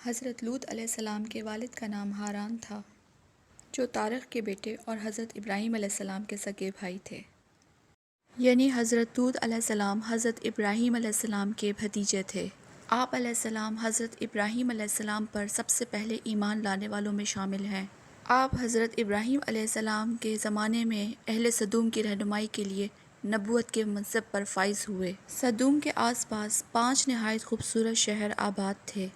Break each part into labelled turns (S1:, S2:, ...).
S1: حضرت لوط علیہ السلام کے والد کا نام ہاران تھا، جو تارخ کے بیٹے اور حضرت ابراہیم علیہ السلام کے سگے بھائی تھے۔ یعنی حضرت لوط علیہ السلام حضرت ابراہیم علیہ السلام کے بھتیجے تھے۔ آپ علیہ السلام حضرت ابراہیم علیہ السلام پر سب سے پہلے ایمان لانے والوں میں شامل ہیں۔ آپ حضرت ابراہیم علیہ السلام کے زمانے میں اہل سدوم کی رہنمائی کے لیے نبوت کے منصب پر فائز ہوئے۔ سدوم کے آس پاس 5 نہایت خوبصورت شہر آباد تھے۔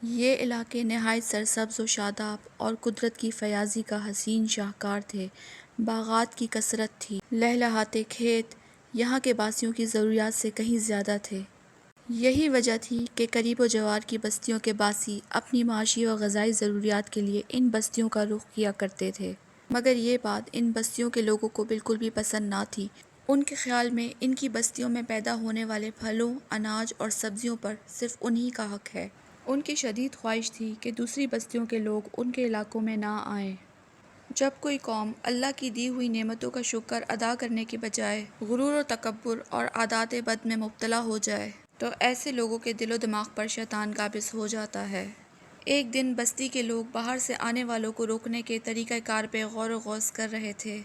S1: یہ علاقے نہایت سرسبز و شاداب اور قدرت کی فیاضی کا حسین شاہکار تھے۔ باغات کی کثرت تھی، لہلہاتے کھیت یہاں کے باسیوں کی ضروریات سے کہیں زیادہ تھے۔ یہی وجہ تھی کہ قریب و جوار کی بستیوں کے باسی اپنی معاشی و غذائی ضروریات کے لیے ان بستیوں کا رخ کیا کرتے تھے، مگر یہ بات ان بستیوں کے لوگوں کو بالکل بھی پسند نہ تھی۔ ان کے خیال میں ان کی بستیوں میں پیدا ہونے والے پھلوں، اناج اور سبزیوں پر صرف انہی کا حق ہے۔ ان کی شدید خواہش تھی کہ دوسری بستیوں کے لوگ ان کے علاقوں میں نہ آئیں۔ جب کوئی قوم اللہ کی دی ہوئی نعمتوں کا شکر ادا کرنے کے بجائے غرور و تکبر اور عادات بد میں مبتلا ہو جائے تو ایسے لوگوں کے دل و دماغ پر شیطان قابض ہو جاتا ہے۔ ایک دن بستی کے لوگ باہر سے آنے والوں کو روکنے کے طریقہ کار پہ غور و خوض کر رہے تھے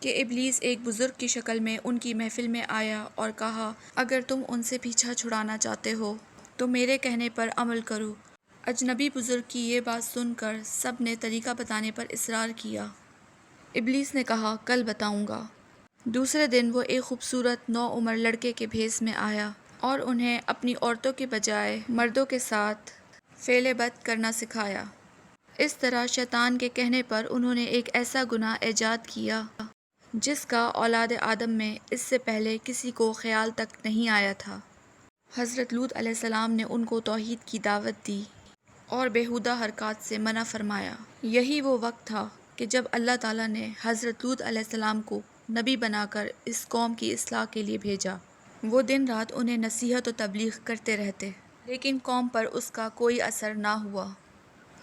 S1: کہ ابلیس ایک بزرگ کی شکل میں ان کی محفل میں آیا اور کہا، اگر تم ان سے پیچھا چھڑانا چاہتے ہو تو میرے کہنے پر عمل کرو۔ اجنبی بزرگ کی یہ بات سن کر سب نے طریقہ بتانے پر اصرار کیا۔ ابلیس نے کہا، کل بتاؤں گا۔ دوسرے دن وہ ایک خوبصورت نوعمر لڑکے کے بھیس میں آیا اور انہیں اپنی عورتوں کے بجائے مردوں کے ساتھ فعل بد کرنا سکھایا۔ اس طرح شیطان کے کہنے پر انہوں نے ایک ایسا گناہ ایجاد کیا جس کا اولاد آدم میں اس سے پہلے کسی کو خیال تک نہیں آیا تھا۔ حضرت لوط علیہ السلام نے ان کو توحید کی دعوت دی اور بیہودہ حرکات سے منع فرمایا۔ یہی وہ وقت تھا کہ جب اللہ تعالیٰ نے حضرت لوط علیہ السلام کو نبی بنا کر اس قوم کی اصلاح کے لیے بھیجا۔ وہ دن رات انہیں نصیحت و تبلیغ کرتے رہتے، لیکن قوم پر اس کا کوئی اثر نہ ہوا۔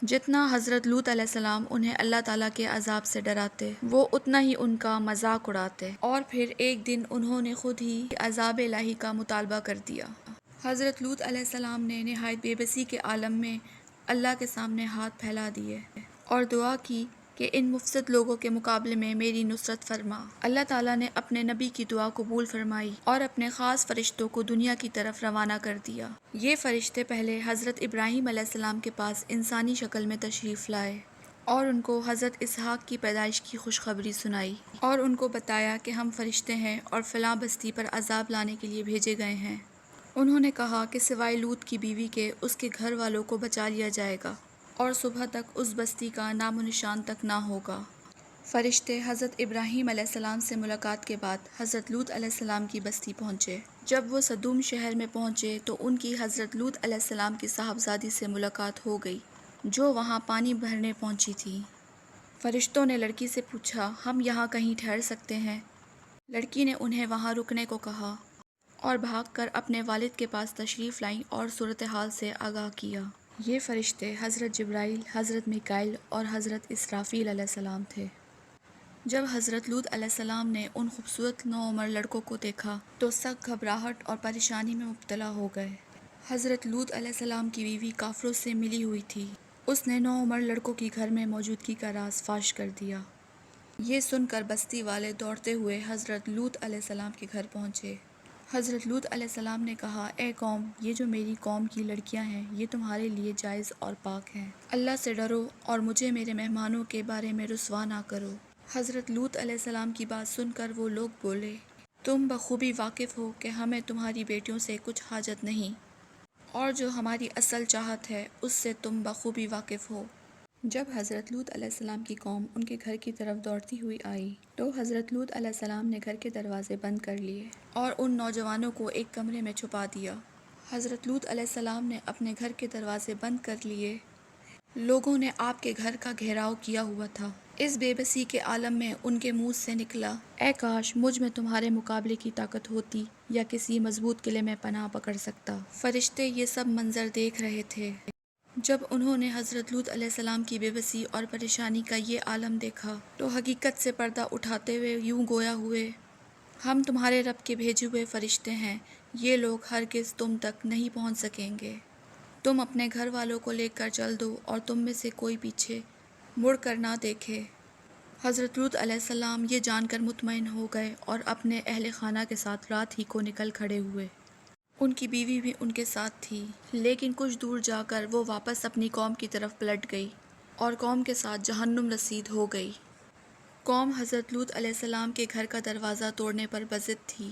S1: جتنا حضرت لوط علیہ السلام انہیں اللہ تعالیٰ کے عذاب سے ڈراتے، وہ اتنا ہی ان کا مذاق اڑاتے، اور پھر ایک دن انہوں نے خود ہی عذاب الہی کا مطالبہ کر دیا۔ حضرت لوط علیہ السلام نے نہایت بے بسی کے عالم میں اللہ کے سامنے ہاتھ پھیلا دیے اور دعا کی کہ ان مفسد لوگوں کے مقابلے میں میری نصرت فرما۔ اللہ تعالیٰ نے اپنے نبی کی دعا قبول فرمائی اور اپنے خاص فرشتوں کو دنیا کی طرف روانہ کر دیا۔ یہ فرشتے پہلے حضرت ابراہیم علیہ السلام کے پاس انسانی شکل میں تشریف لائے اور ان کو حضرت اسحاق کی پیدائش کی خوشخبری سنائی اور ان کو بتایا کہ ہم فرشتے ہیں اور فلاں بستی پر عذاب لانے کے لیے بھیجے گئے ہیں۔ انہوں نے کہا کہ سوائے لوط کی بیوی کے اس کے گھر والوں کو بچا لیا جائے گا اور صبح تک اس بستی کا نام و نشان تک نہ ہوگا۔ فرشتے حضرت ابراہیم علیہ السلام سے ملاقات کے بعد حضرت لوط علیہ السلام کی بستی پہنچے۔ جب وہ سدوم شہر میں پہنچے تو ان کی حضرت لوط علیہ السلام کی صاحبزادی سے ملاقات ہو گئی، جو وہاں پانی بھرنے پہنچی تھی۔ فرشتوں نے لڑکی سے پوچھا، ہم یہاں کہیں ٹھہر سکتے ہیں؟ لڑکی نے انہیں وہاں رکنے کو کہا اور بھاگ کر اپنے والد کے پاس تشریف لائیں اور صورتحال سے آگاہ کیا۔ یہ فرشتے حضرت جبرائیل، حضرت میکائیل اور حضرت اسرافیل علیہ السلام تھے۔ جب حضرت لوط علیہ السلام نے ان خوبصورت نوعمر لڑکوں کو دیکھا تو سخت گھبراہٹ اور پریشانی میں مبتلا ہو گئے۔ حضرت لوط علیہ السلام کی بیوی کافروں سے ملی ہوئی تھی۔ اس نے نوعمر لڑکوں کی گھر میں موجودگی کا راز فاش کر دیا۔ یہ سن کر بستی والے دوڑتے ہوئے حضرت لوط علیہ السلام کے گھر پہنچے۔ حضرت لوط علیہ السلام نے کہا، اے قوم، یہ جو میری قوم کی لڑکیاں ہیں یہ تمہارے لیے جائز اور پاک ہیں۔ اللہ سے ڈرو اور مجھے میرے مہمانوں کے بارے میں رسوا نہ کرو۔ حضرت لوط علیہ السلام کی بات سن کر وہ لوگ بولے، تم بخوبی واقف ہو کہ ہمیں تمہاری بیٹیوں سے کچھ حاجت نہیں، اور جو ہماری اصل چاہت ہے اس سے تم بخوبی واقف ہو۔ جب حضرت لوط علیہ السلام کی قوم ان کے گھر کی طرف دوڑتی ہوئی آئی تو حضرت لوط علیہ السلام نے گھر کے دروازے بند کر لیے اور ان نوجوانوں کو ایک کمرے میں چھپا دیا۔ حضرت لوط علیہ السلام نے اپنے گھر کے دروازے بند کر لیے۔ لوگوں نے آپ کے گھر کا گھیراؤ کیا ہوا تھا۔ اس بے بسی کے عالم میں ان کے منہ سے نکلا، اے کاش مجھ میں تمہارے مقابلے کی طاقت ہوتی یا کسی مضبوط قلعے میں پناہ پکڑ سکتا۔ فرشتے یہ سب منظر دیکھ رہے تھے۔ جب انہوں نے حضرت لوط علیہ السلام کی بے بسی اور پریشانی کا یہ عالم دیکھا تو حقیقت سے پردہ اٹھاتے ہوئے یوں گویا ہوئے، ہم تمہارے رب کے بھیجے ہوئے فرشتے ہیں، یہ لوگ ہرگز تم تک نہیں پہنچ سکیں گے۔ تم اپنے گھر والوں کو لے کر چل دو اور تم میں سے کوئی پیچھے مڑ کر نہ دیکھے۔ حضرت لوط علیہ السلام یہ جان کر مطمئن ہو گئے اور اپنے اہل خانہ کے ساتھ رات ہی کو نکل کھڑے ہوئے۔ ان کی بیوی بھی ان کے ساتھ تھی، لیکن کچھ دور جا کر وہ واپس اپنی قوم کی طرف پلٹ گئی اور قوم کے ساتھ جہنم رسید ہو گئی۔ قوم حضرت لوط علیہ السلام کے گھر کا دروازہ توڑنے پر بضد تھی،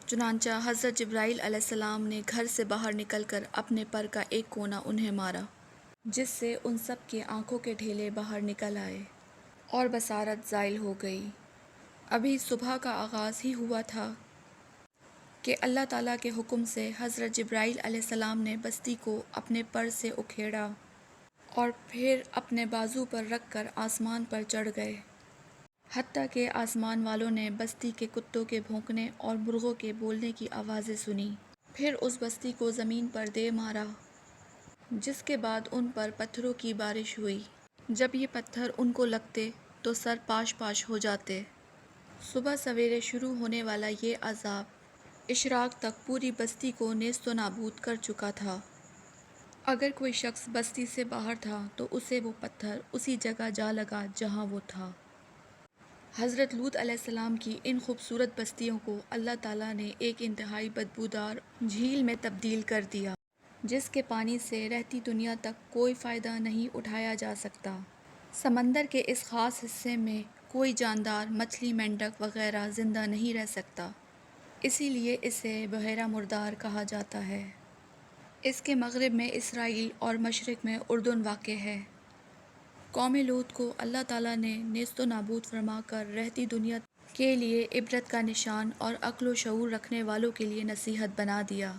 S1: چنانچہ حضرت جبرائیل علیہ السلام نے گھر سے باہر نکل کر اپنے پر کا ایک کونا انہیں مارا، جس سے ان سب کے آنکھوں کے ڈھیلے باہر نکل آئے اور بصارت زائل ہو گئی۔ ابھی صبح کا آغاز ہی ہوا تھا کہ اللہ تعالیٰ کے حکم سے حضرت جبرائیل علیہ السلام نے بستی کو اپنے پر سے اکھیڑا اور پھر اپنے بازو پر رکھ کر آسمان پر چڑھ گئے، حتیٰ کہ آسمان والوں نے بستی کے کتوں کے بھونکنے اور مرغوں کے بولنے کی آوازیں سنی۔ پھر اس بستی کو زمین پر دے مارا، جس کے بعد ان پر پتھروں کی بارش ہوئی۔ جب یہ پتھر ان کو لگتے تو سر پاش پاش ہو جاتے۔ صبح سویرے شروع ہونے والا یہ عذاب اشراق تک پوری بستی کو نیست و نابود کر چکا تھا۔ اگر کوئی شخص بستی سے باہر تھا تو اسے وہ پتھر اسی جگہ جا لگا جہاں وہ تھا۔ حضرت لوط علیہ السلام کی ان خوبصورت بستیوں کو اللہ تعالیٰ نے ایک انتہائی بدبودار جھیل میں تبدیل کر دیا، جس کے پانی سے رہتی دنیا تک کوئی فائدہ نہیں اٹھایا جا سکتا۔ سمندر کے اس خاص حصے میں کوئی جاندار، مچھلی، مینڈک وغیرہ زندہ نہیں رہ سکتا، اسی لیے اسے بحیرہ مردار کہا جاتا ہے۔ اس کے مغرب میں اسرائیل اور مشرق میں اردن واقع ہے۔ قوم لوط کو اللہ تعالیٰ نے نیست و نابود فرما کر رہتی دنیا کے لیے عبرت کا نشان اور عقل و شعور رکھنے والوں کے لیے نصیحت بنا دیا۔